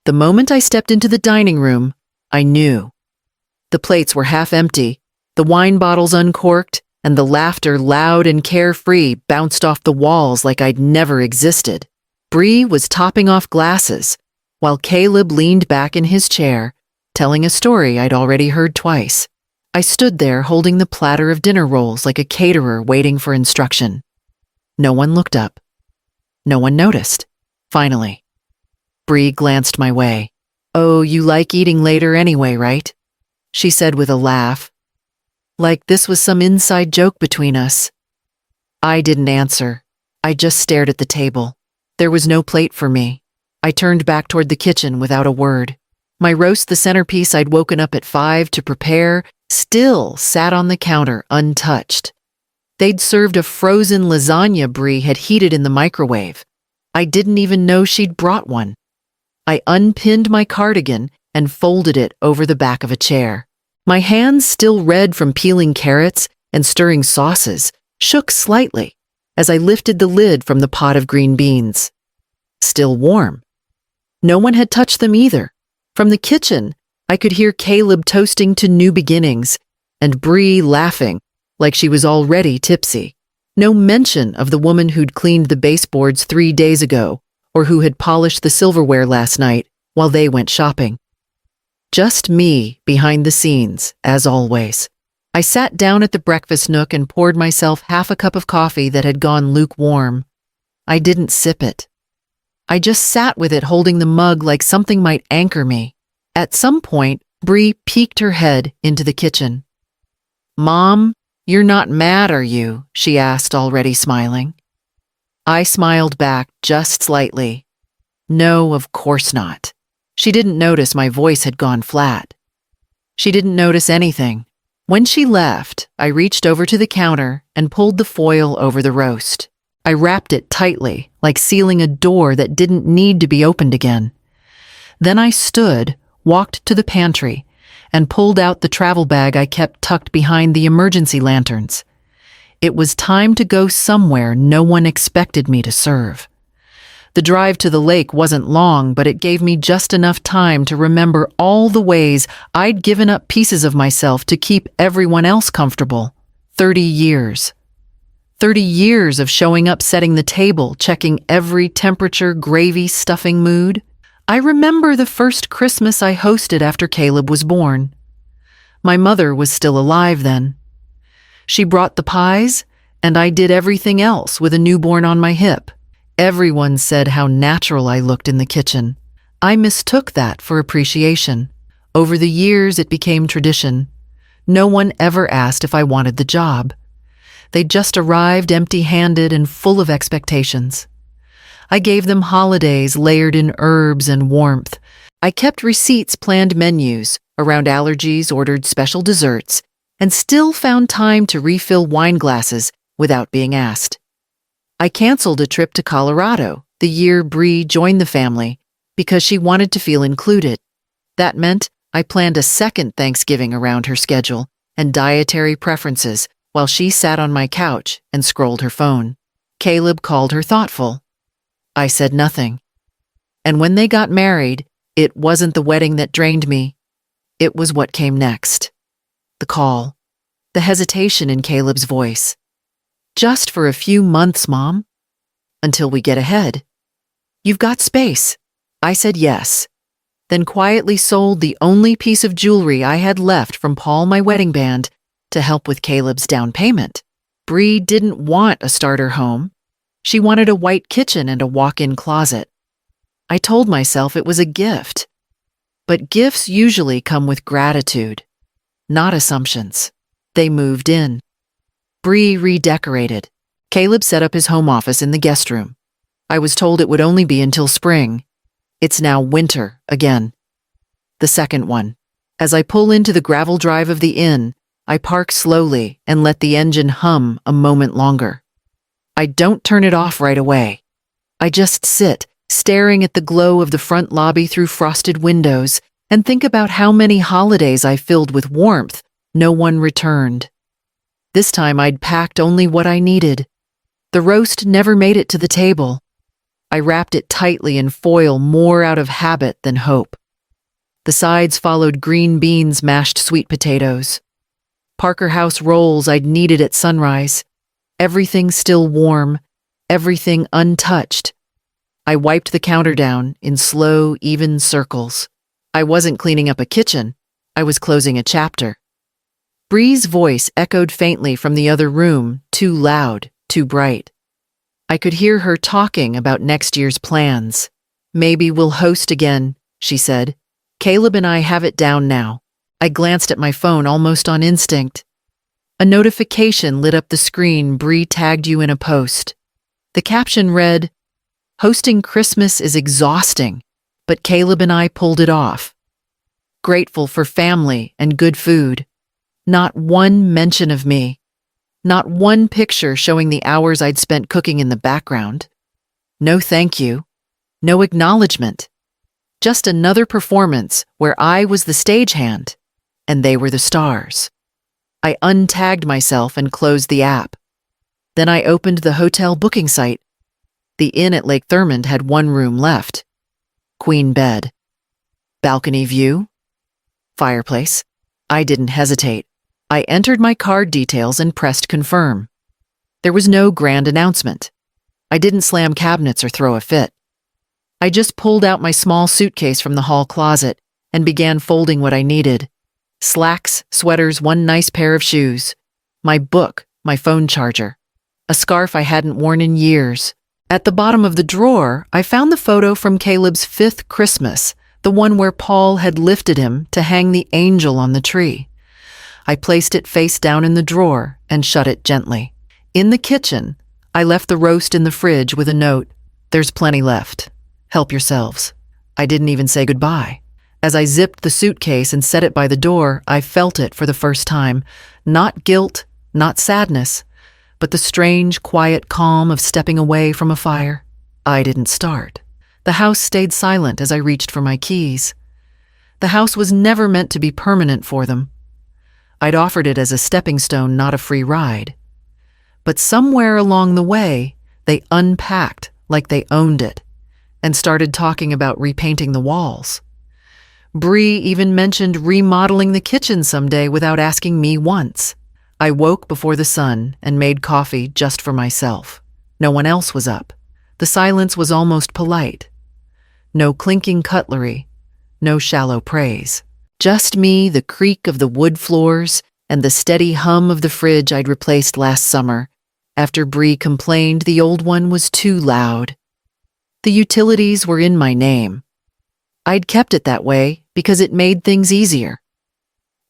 The moment I stepped into the dining room, I knew. The plates were half empty, the wine bottles uncorked, and the laughter, loud and carefree, bounced off the walls like I'd never existed. Bree was topping off glasses, while Caleb leaned back in his chair, telling a story I'd already heard twice. I stood there holding the platter of dinner rolls like a caterer waiting for instruction. No one looked up. No one noticed. Finally, Bree glanced my way. "Oh, you like eating later anyway, right?" she said with a laugh. Like this was some inside joke between us. I didn't answer. I just stared at the table. There was no plate for me. I turned back toward the kitchen without a word. My roast, the centerpiece I'd woken up at 5 to prepare, still sat on the counter untouched. They'd served a frozen lasagna Bree had heated in the microwave. I didn't even know she'd brought one. I unpinned my cardigan and folded it over the back of a chair. My hands, still red from peeling carrots and stirring sauces, shook slightly as I lifted the lid from the pot of green beans. Still warm. No one had touched them either. From the kitchen, I could hear Caleb toasting to new beginnings and Bree laughing like she was already tipsy. No mention of the woman who'd cleaned the baseboards 3 days ago or who had polished the silverware last night while they went shopping. Just me behind the scenes, as always. I sat down at the breakfast nook and poured myself half a cup of coffee that had gone lukewarm. I didn't sip it. I just sat with it holding the mug like something might anchor me. At some point, Bree peeked her head into the kitchen. "Mom, you're not mad, are you?" she asked, already smiling. I smiled back just slightly. No, of course not. She didn't notice my voice had gone flat. She didn't notice anything. When she left, I reached over to the counter and pulled the foil over the roast. I wrapped it tightly, like sealing a door that didn't need to be opened again. Then I stood, walked to the pantry, and pulled out the travel bag I kept tucked behind the emergency lanterns. It was time to go somewhere no one expected me to serve. The drive to the lake wasn't long, but it gave me just enough time to remember all the ways I'd given up pieces of myself to keep everyone else comfortable. 30 years. 30 years of showing up, setting the table, checking every temperature, gravy, stuffing mood. I remember the first Christmas I hosted after Caleb was born. My mother was still alive then. She brought the pies, and I did everything else with a newborn on my hip. Everyone said how natural I looked in the kitchen. I mistook that for appreciation. Over the years, it became tradition. No one ever asked if I wanted the job. They just arrived empty-handed and full of expectations. I gave them holidays layered in herbs and warmth. I kept receipts, planned menus, around allergies, ordered special desserts, and still found time to refill wine glasses without being asked. I canceled a trip to Colorado the year Bree joined the family because she wanted to feel included. That meant I planned a second Thanksgiving around her schedule and dietary preferences while she sat on my couch and scrolled her phone. Caleb called her thoughtful. I said nothing. And when they got married, it wasn't the wedding that drained me. It was what came next. The call. The hesitation in Caleb's voice. "Just for a few months, Mom. Until we get ahead. You've got space." I said yes, then quietly sold the only piece of jewelry I had left from Paul, my wedding band, to help with Caleb's down payment. Bree didn't want a starter home. She wanted a white kitchen and a walk-in closet. I told myself it was a gift. But gifts usually come with gratitude, not assumptions. They moved in. Bree redecorated. Caleb set up his home office in the guest room. I was told it would only be until spring. It's now winter again. The second one. As I pull into the gravel drive of the inn, I park slowly and let the engine hum a moment longer. I don't turn it off right away. I just sit, staring at the glow of the front lobby through frosted windows, and think about how many holidays I filled with warmth no one returned. This time I'd packed only what I needed. The roast never made it to the table. I wrapped it tightly in foil more out of habit than hope. The sides followed green beans, mashed sweet potatoes. Parker House rolls I'd kneaded at sunrise. Everything still warm, everything untouched. I wiped the counter down in slow, even circles. I wasn't cleaning up a kitchen. I was closing a chapter. Bree's voice echoed faintly from the other room, too loud, too bright. I could hear her talking about next year's plans. Maybe we'll host again, she said. Caleb and I have it down now. I glanced at my phone almost on instinct. A notification lit up the screen. Bree tagged you in a post. The caption read, "Hosting Christmas is exhausting, but Caleb and I pulled it off. Grateful for family and good food. Not one mention of me. Not one picture showing the hours I'd spent cooking in the background. No thank you. No acknowledgement. Just another performance where I was the stagehand and they were the stars." I untagged myself and closed the app. Then I opened the hotel booking site. The inn at Lake Thurmond had one room left. Queen bed. Balcony view. Fireplace. I didn't hesitate. I entered my card details and pressed confirm. There was no grand announcement. I didn't slam cabinets or throw a fit. I just pulled out my small suitcase from the hall closet and began folding what I needed. Slacks, sweaters, one nice pair of shoes. My book, my phone charger. A scarf I hadn't worn in years. At the bottom of the drawer, I found the photo from Caleb's 5th Christmas, the one where Paul had lifted him to hang the angel on the tree. I placed it face down in the drawer and shut it gently. In the kitchen, I left the roast in the fridge with a note. "There's plenty left. Help yourselves." I didn't even say goodbye. As I zipped the suitcase and set it by the door, I felt it for the first time. Not guilt, not sadness, but the strange, quiet calm of stepping away from a fire. I didn't start. The house stayed silent as I reached for my keys. The house was never meant to be permanent for them. I'd offered it as a stepping stone, not a free ride. But somewhere along the way, they unpacked like they owned it and started talking about repainting the walls. Bree even mentioned remodeling the kitchen someday without asking me once. I woke before the sun and made coffee just for myself. No one else was up. The silence was almost polite. No clinking cutlery, no shallow praise. Just me, the creak of the wood floors, and the steady hum of the fridge I'd replaced last summer, after Bree complained the old one was too loud. The utilities were in my name. I'd kept it that way because it made things easier.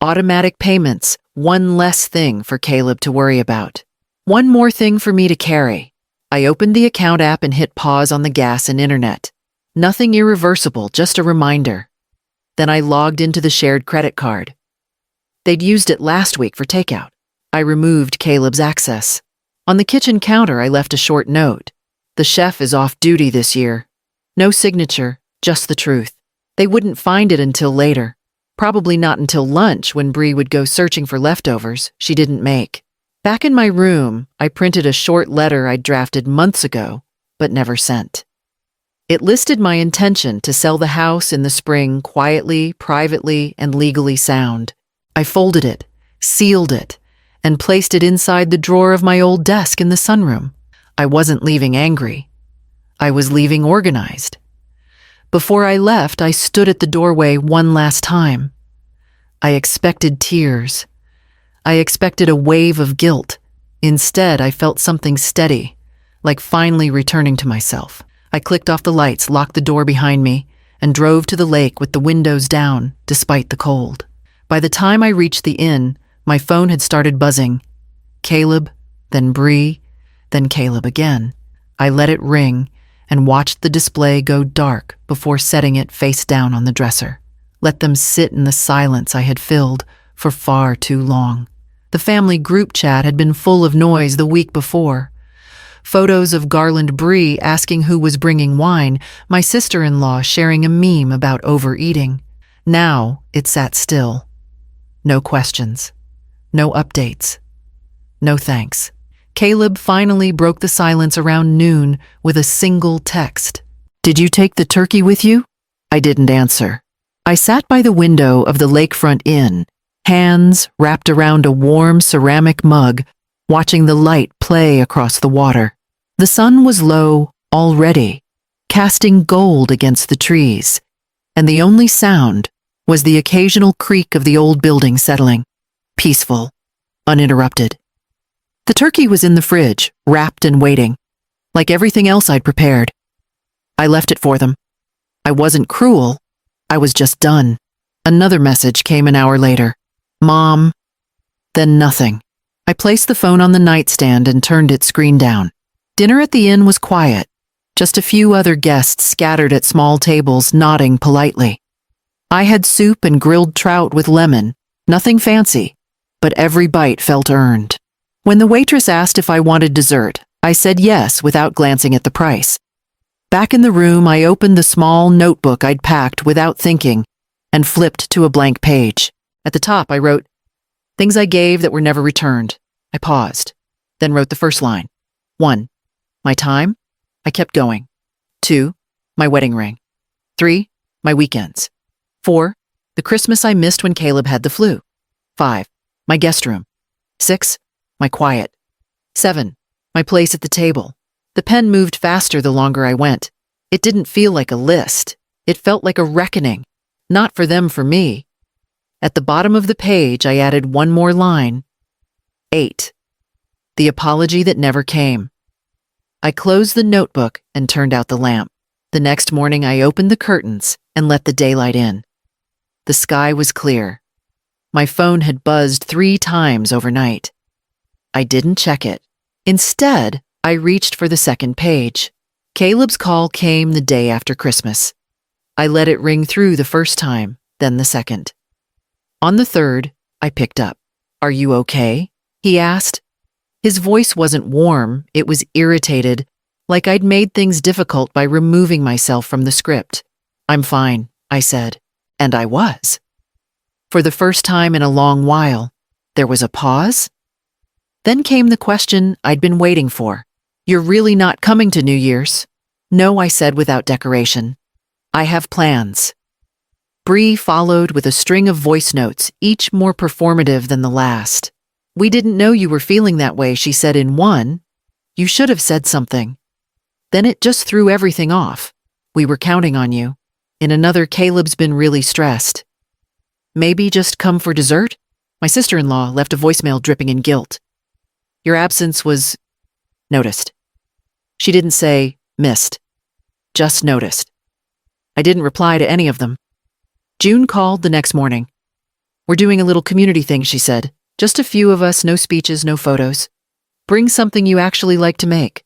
Automatic payments, one less thing for Caleb to worry about. One more thing for me to carry. I opened the account app and hit pause on the gas and internet. Nothing irreversible, just a reminder. Then I logged into the shared credit card. They'd used it last week for takeout. I removed Caleb's access. On the kitchen counter, I left a short note. "The chef is off duty this year." No signature, just the truth. They wouldn't find it until later. Probably not until lunch when Bree would go searching for leftovers she didn't make. Back in my room, I printed a short letter I'd drafted months ago, but never sent. It listed my intention to sell the house in the spring quietly, privately, and legally sound. I folded it, sealed it, and placed it inside the drawer of my old desk in the sunroom. I wasn't leaving angry. I was leaving organized. Before I left, I stood at the doorway one last time. I expected tears. I expected a wave of guilt. Instead, I felt something steady, like finally returning to myself. I clicked off the lights, locked the door behind me, and drove to the lake with the windows down, despite the cold. By the time I reached the inn, my phone had started buzzing. Caleb, then Bree, then Caleb again. I let it ring and watched the display go dark before setting it face down on the dresser. Let them sit in the silence I had filled for far too long. The family group chat had been full of noise the week before. Photos of Garland Bree asking who was bringing wine, my sister-in-law sharing a meme about overeating. Now it sat still. No questions. No updates. No thanks. Caleb finally broke the silence around noon with a single text. "Did you take the turkey with you?" I didn't answer. I sat by the window of the lakefront inn, hands wrapped around a warm ceramic mug, watching the light play across the water. The sun was low already, casting gold against the trees, and the only sound was the occasional creak of the old building settling, peaceful, uninterrupted. The turkey was in the fridge, wrapped and waiting, like everything else I'd prepared. I left it for them. I wasn't cruel, I was just done. Another message came an hour later. "Mom." Then nothing. I placed the phone on the nightstand and turned its screen down. Dinner at the inn was quiet, just a few other guests scattered at small tables nodding politely. I had soup and grilled trout with lemon, nothing fancy, but every bite felt earned. When the waitress asked if I wanted dessert, I said yes without glancing at the price. Back in the room, I opened the small notebook I'd packed without thinking and flipped to a blank page. At the top, I wrote, "Things I gave that were never returned." I paused, then wrote the first line. 1. My time. I kept going. 2. My wedding ring. 3. My weekends. 4. The Christmas I missed when Caleb had the flu. 5. My guest room. 6. My quiet. 7. My place at the table. The pen moved faster the longer I went. It didn't feel like a list. It felt like a reckoning. Not for them, for me. At the bottom of the page, I added one more line. 8. The apology that never came. I closed the notebook and turned out the lamp. The next morning, I opened the curtains and let the daylight in. The sky was clear. My phone had buzzed 3 times overnight. I didn't check it. Instead, I reached for the second page. Caleb's call came the day after Christmas. I let it ring through the first time, then the second. On the third, I picked up. "Are you okay?" he asked. His voice wasn't warm, it was irritated, like I'd made things difficult by removing myself from the script. "I'm fine," I said, and I was. For the first time in a long while, there was a pause. Then came the question I'd been waiting for. "You're really not coming to New Year's?" "No," I said without decoration. "I have plans." Bree followed with a string of voice notes, each more performative than the last. "We didn't know you were feeling that way," she said in one. "You should have said something." Then it just threw everything off. "We were counting on you." In another, "Caleb's been really stressed." "Maybe just come for dessert?" My sister-in-law left a voicemail dripping in guilt. "Your absence was noticed." She didn't say missed, just noticed. I didn't reply to any of them. June called the next morning. "We're doing a little community thing," she said. "Just a few of us, no speeches, no photos. Bring something you actually like to make."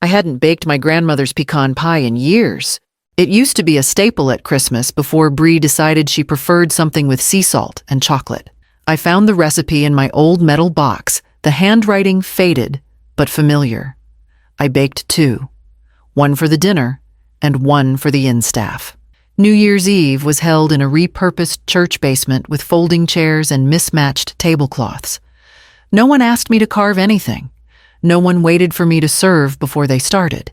I hadn't baked my grandmother's pecan pie in years. It used to be a staple at Christmas before Bree decided she preferred something with sea salt and chocolate. I found the recipe in my old metal box, the handwriting faded, but familiar. I baked 2, one for the dinner and one for the inn staff. New Year's Eve was held in a repurposed church basement with folding chairs and mismatched tablecloths. No one asked me to carve anything. No one waited for me to serve before they started.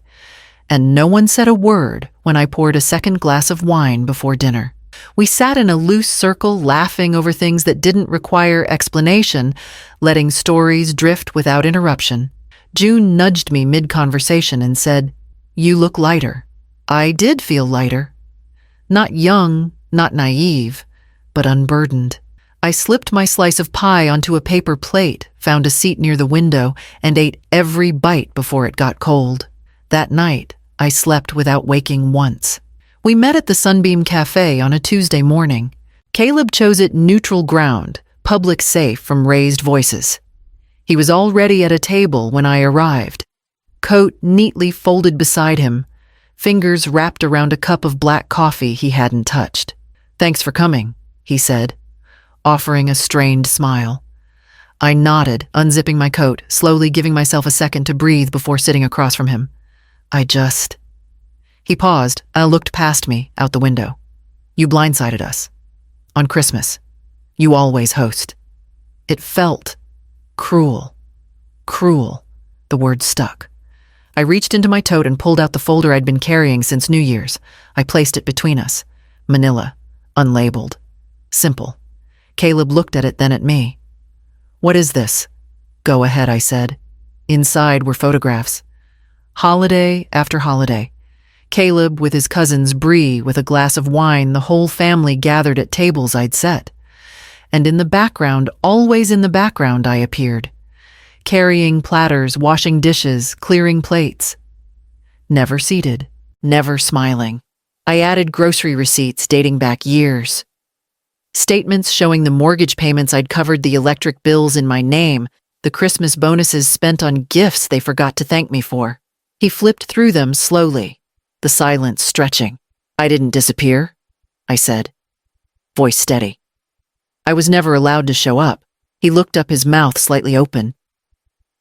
And no one said a word when I poured a second glass of wine before dinner. We sat in a loose circle, laughing over things that didn't require explanation, letting stories drift without interruption. June nudged me mid-conversation and said, "You look lighter." I did feel lighter. Not young, not naive, but unburdened. I slipped my slice of pie onto a paper plate, found a seat near the window, and ate every bite before it got cold. That night, I slept without waking once. We met at the Sunbeam Cafe on a Tuesday morning. Caleb chose it neutral ground, public safe from raised voices. He was already at a table when I arrived, coat neatly folded beside him, fingers wrapped around a cup of black coffee he hadn't touched. "Thanks for coming," he said, offering a strained smile. I nodded, unzipping my coat, slowly giving myself a second to breathe before sitting across from him. He paused, looked past me, out the window. "You blindsided us. On Christmas. You always host." It felt cruel. Cruel. The word stuck. I reached into my tote and pulled out the folder I'd been carrying since New Year's. I placed it between us. Manila. Unlabeled. Simple. Caleb looked at it, then at me. "What is this?" "Go ahead," I said. Inside were photographs. Holiday after holiday. Caleb with his cousins, Bree with a glass of wine, the whole family gathered at tables I'd set. And in the background, always in the background, I appeared. Carrying platters, washing dishes, clearing plates. Never seated, never smiling. I added grocery receipts dating back years. Statements showing the mortgage payments I'd covered, the electric bills in my name, the Christmas bonuses spent on gifts they forgot to thank me for. He flipped through them slowly, the silence stretching. "I didn't disappear," I said, voice steady. "I was never allowed to show up." He looked up, his mouth slightly open.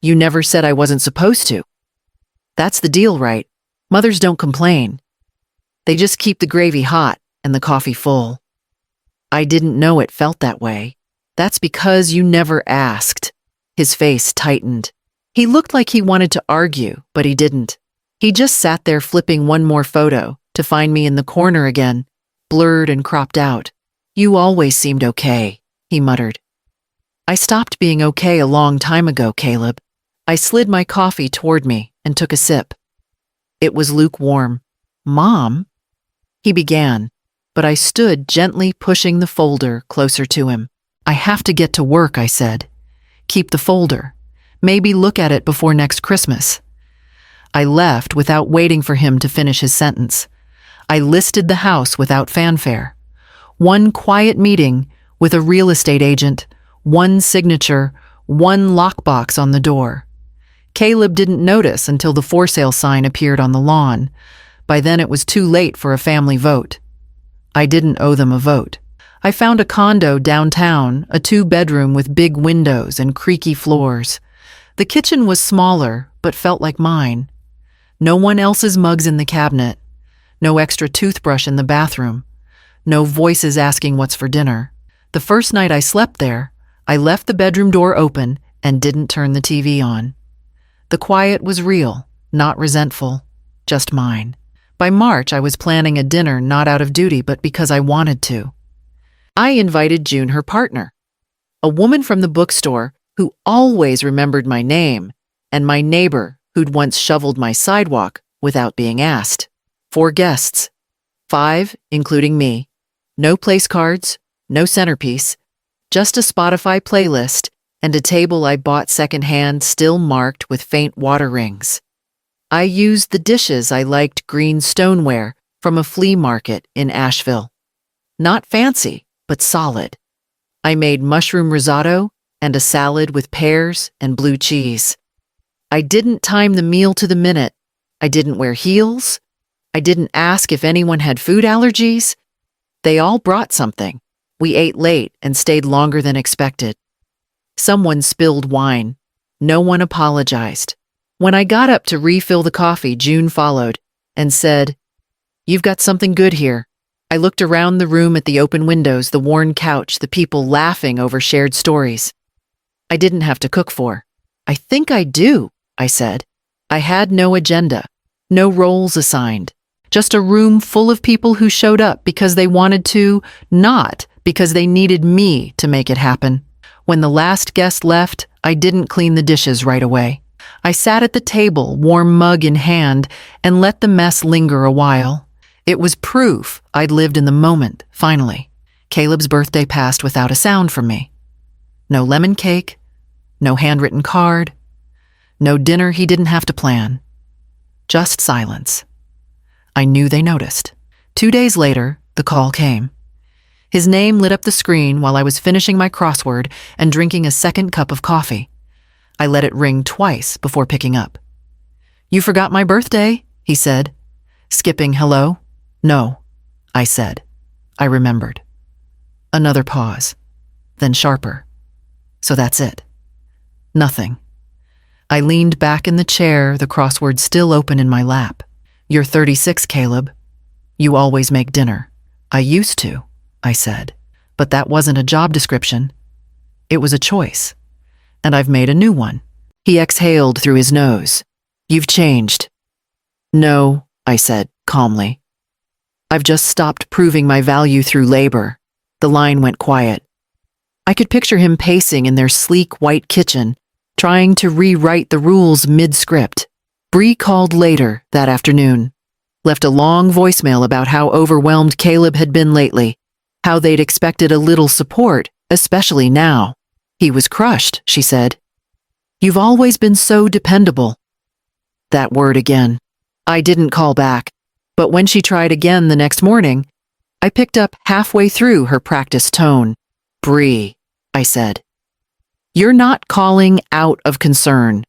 "You never said I wasn't supposed to." "That's the deal, right? Mothers don't complain. They just keep the gravy hot and the coffee full." "I didn't know it felt that way." "That's because you never asked." His face tightened. He looked like he wanted to argue, but he didn't. He just sat there flipping one more photo to find me in the corner again, blurred and cropped out. "You always seemed okay," he muttered. "I stopped being okay a long time ago, Caleb." I slid my coffee toward me and took a sip. It was lukewarm. "Mom?" he began, but I stood gently pushing the folder closer to him. "I have to get to work," I said. "Keep the folder. Maybe look at it before next Christmas." I left without waiting for him to finish his sentence. I listed the house without fanfare. One quiet meeting with a real estate agent, one signature, one lockbox on the door. Caleb didn't notice until the for sale sign appeared on the lawn. By then it was too late for a family vote. I didn't owe them a vote. I found a condo downtown, a 2-bedroom with big windows and creaky floors. The kitchen was smaller, but felt like mine. No one else's mugs in the cabinet. No extra toothbrush in the bathroom. No voices asking what's for dinner. The first night I slept there, I left the bedroom door open and didn't turn the TV on. The quiet was real, not resentful, just mine. By March, I was planning a dinner not out of duty, but because I wanted to. I invited June, her partner, a woman from the bookstore who always remembered my name, and my neighbor who'd once shoveled my sidewalk without being asked. 4 guests, 5, including me. No place cards, no centerpiece, just a Spotify playlist and a table I bought secondhand, still marked with faint water rings. I used the dishes I liked, green stoneware from a flea market in Asheville. Not fancy, but solid. I made mushroom risotto and a salad with pears and blue cheese. I didn't time the meal to the minute. I didn't wear heels. I didn't ask if anyone had food allergies. They all brought something. We ate late and stayed longer than expected. Someone spilled wine. No one apologized. When I got up to refill the coffee, June followed and said, "You've got something good here." I looked around the room at the open windows, the worn couch, the people laughing over shared stories. I didn't have to cook for. "I think I do," I said. I had no agenda, no roles assigned, just a room full of people who showed up because they wanted to, not because they needed me to make it happen. When the last guest left, I didn't clean the dishes right away. I sat at the table, warm mug in hand, and let the mess linger a while. It was proof I'd lived in the moment, finally. Caleb's birthday passed without a sound from me. No lemon cake, no handwritten card, no dinner he didn't have to plan. Just silence. I knew they noticed. 2 days later, the call came. His name lit up the screen while I was finishing my crossword and drinking a second cup of coffee. I let it ring twice before picking up. "You forgot my birthday," he said, skipping hello. "No," I said. I remembered. Another pause, then sharper. "So that's it." Nothing. I leaned back in the chair, the crossword still open in my lap. "You're 36, Caleb. You always make dinner." "I used to," I said, "but that wasn't a job description. It was a choice, and I've made a new one." He exhaled through his nose. You've changed. No, I said, calmly. I've just stopped proving my value through labor. The line went quiet. I could picture him pacing in their sleek white kitchen, trying to rewrite the rules mid-script. Bree called later that afternoon, left a long voicemail about how overwhelmed Caleb had been lately, how they'd expected a little support, especially now. He was crushed, she said. You've always been so dependable. That word again. I didn't call back, but when she tried again the next morning, I picked up halfway through her practiced tone. Bree, I said. You're not calling out of concern.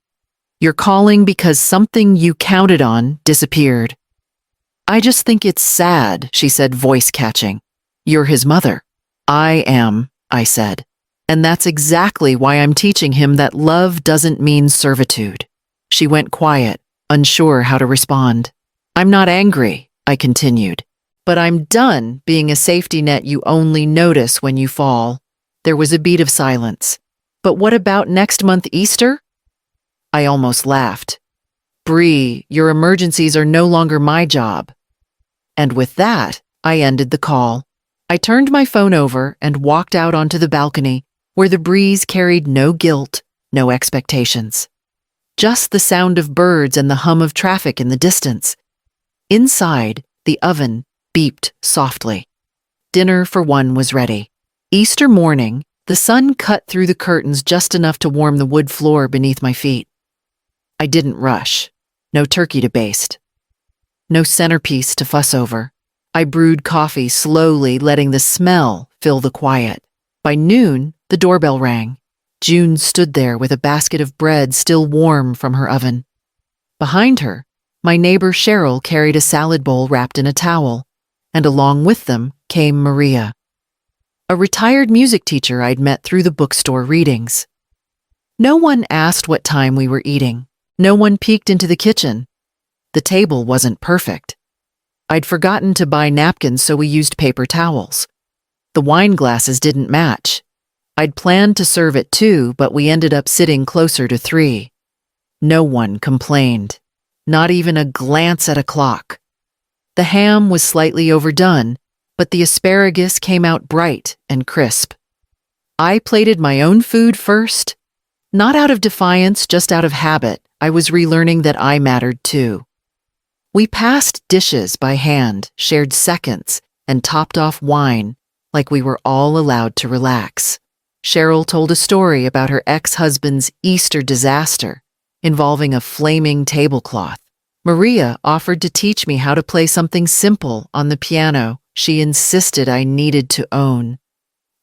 You're calling because something you counted on disappeared. I just think it's sad, she said, voice catching. You're his mother. I am, I said. And that's exactly why I'm teaching him that love doesn't mean servitude. She went quiet, unsure how to respond. I'm not angry, I continued, but I'm done being a safety net you only notice when you fall. There was a beat of silence. But what about next month Easter? I almost laughed. Bree, your emergencies are no longer my job. And with that, I ended the call. I turned my phone over and walked out onto the balcony, where the breeze carried no guilt, no expectations. Just the sound of birds and the hum of traffic in the distance. Inside, the oven beeped softly. Dinner for one was ready. Easter morning, the sun cut through the curtains just enough to warm the wood floor beneath my feet. I didn't rush. No turkey to baste. No centerpiece to fuss over. I brewed coffee slowly, letting the smell fill the quiet. By noon, the doorbell rang. June stood there with a basket of bread still warm from her oven. Behind her, my neighbor Cheryl carried a salad bowl wrapped in a towel, and along with them came Maria, a retired music teacher I'd met through the bookstore readings. No one asked what time we were eating. No one peeked into the kitchen. The table wasn't perfect. I'd forgotten to buy napkins, so we used paper towels. The wine glasses didn't match. I'd planned to serve at 2, but we ended up sitting closer to 3. No one complained. Not even a glance at a clock. The ham was slightly overdone, but the asparagus came out bright and crisp. I plated my own food first. Not out of defiance, just out of habit. I was relearning that I mattered too. We passed dishes by hand, shared seconds, and topped off wine like we were all allowed to relax. Cheryl told a story about her ex-husband's Easter disaster involving a flaming tablecloth. Maria offered to teach me how to play something simple on the piano she insisted I needed to own.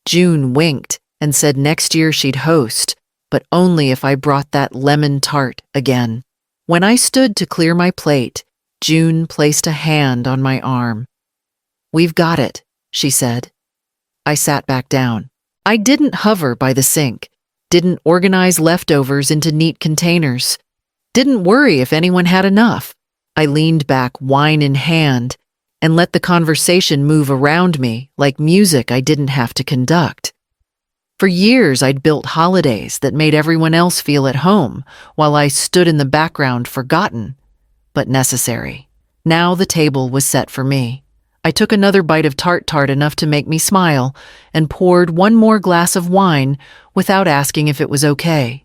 June winked and said next year she'd host, but only if I brought that lemon tart again. When I stood to clear my plate, June placed a hand on my arm. We've got it, she said. I sat back down. I didn't hover by the sink, didn't organize leftovers into neat containers, didn't worry if anyone had enough. I leaned back, wine in hand, and let the conversation move around me like music I didn't have to conduct. For years, I'd built holidays that made everyone else feel at home, while I stood in the background, forgotten, but necessary. Now the table was set for me. I took another bite of tart enough to make me smile, and poured one more glass of wine without asking if it was okay.